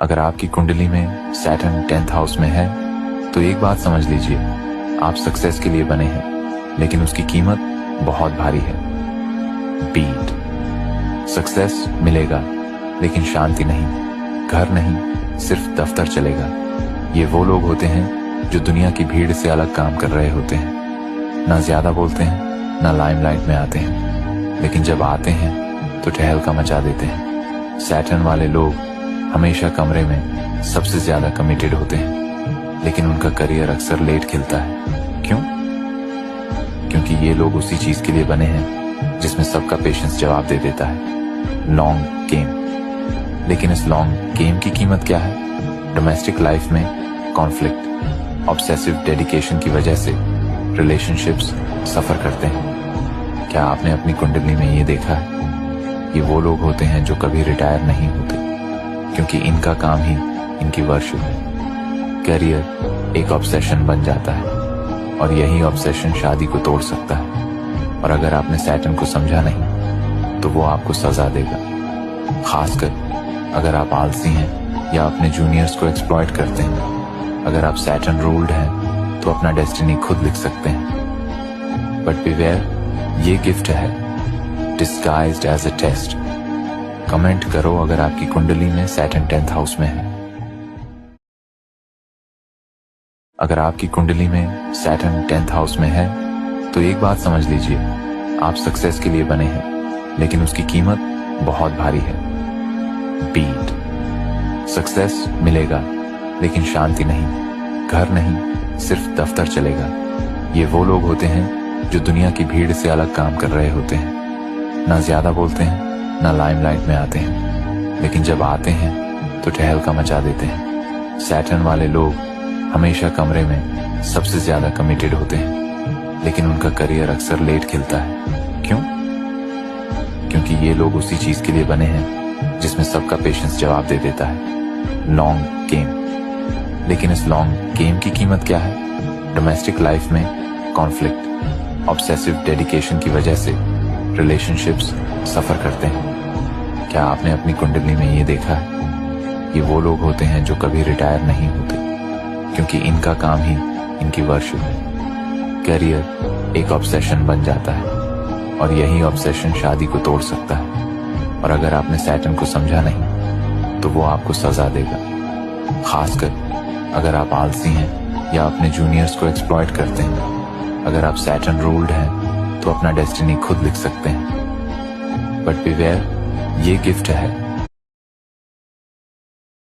अगर आपकी कुंडली में सैटर्न 10th हाउस में है तो एक बात समझ लीजिए, आप सक्सेस के लिए बने हैं, लेकिन उसकी कीमत बहुत भारी है। बीट सक्सेस मिलेगा लेकिन शांति नहीं, घर नहीं, सिर्फ दफ्तर चलेगा। ये वो लोग होते हैं जो दुनिया की भीड़ से अलग काम कर रहे होते हैं, ना ज्यादा बोलते हैं, ना लाइमलाइट में आते हैं, लेकिन जब आते हैं तो टहलका मचा देते हैं। सैटर्न वाले लोग हमेशा कमरे में सबसे ज्यादा कमिटेड होते हैं, लेकिन उनका करियर अक्सर लेट खिलता है। क्यों? क्योंकि ये लोग उसी चीज के लिए बने हैं जिसमें सबका पेशेंस जवाब दे देता है, लॉन्ग गेम। लेकिन इस लॉन्ग गेम की कीमत क्या है? डोमेस्टिक लाइफ में कॉन्फ्लिक्ट, ऑब्सेसिव डेडिकेशन की वजह से रिलेशनशिप्स सफर करते हैं। क्या आपने अपनी कुंडली में ये देखा है? ये वो लोग होते हैं जो कभी रिटायर नहीं होते, क्योंकि इनका काम ही इनकी वर्शिप है। करियर एक ऑब्सेशन बन जाता है और यही ऑब्सेशन शादी को तोड़ सकता है। और अगर आपने सैटर्न को समझा नहीं तो वो आपको सजा देगा, खासकर अगर आप आलसी हैं या अपने जूनियर्स को एक्सप्लॉइट करते हैं। अगर आप सैटर्न रूल्ड हैं तो अपना डेस्टिनी खुद लिख सकते हैं। बट बिवेयर, ये गिफ्ट है disguised as a test. Comment करो अगर आपकी कुंडली में सैटर्न 10th हाउस में है। अगर आपकी कुंडली में सैटर्न 10th हाउस में है तो एक बात समझ लीजिए, आप सक्सेस के लिए बने हैं, लेकिन उसकी कीमत बहुत भारी है। बीट सक्सेस मिलेगा लेकिन शांति नहीं, घर नहीं, सिर्फ दफ्तर चलेगा। ये वो लोग होते हैं जो दुनिया की भीड़ से अलग काम कर रहे होते हैं, ना ज्यादा बोलते हैं, ना लाइमलाइट में आते हैं, लेकिन जब आते हैं तो टहलका मचा देते हैं। सैटर्न वाले लोग हमेशा कमरे में सबसे ज्यादा कमिटेड होते हैं, लेकिन उनका करियर अक्सर लेट खिलता है। क्यों? क्योंकि ये लोग उसी चीज के लिए बने हैं जिसमें सबका पेशेंस जवाब दे देता है, लॉन्ग गेम। लेकिन इस लॉन्ग गेम की कीमत क्या है? डोमेस्टिक लाइफ में कॉन्फ्लिक्ट, ऑब्सेसिव डेडिकेशन की वजह से रिलेशनशिप्स सफर करते हैं। क्या आपने अपनी कुंडली में ये देखा है? ये वो लोग होते हैं जो कभी रिटायर नहीं होते, क्योंकि इनका काम ही इनकी वर्शिप है। करियर एक ऑब्सेशन बन जाता है और यही ऑब्सेशन शादी को तोड़ सकता है। और अगर आपने सैटर्न को समझा नहीं तो वो आपको सजा देगा, खासकर अगर आप आलसी हैं या अपने जूनियर्स को एक्सप्लॉइट करते हैं। अगर आप सैटर्न रूल्ड हैं तो अपना डेस्टिनी खुद लिख सकते हैं। बट बिवेयर, ये गिफ्ट है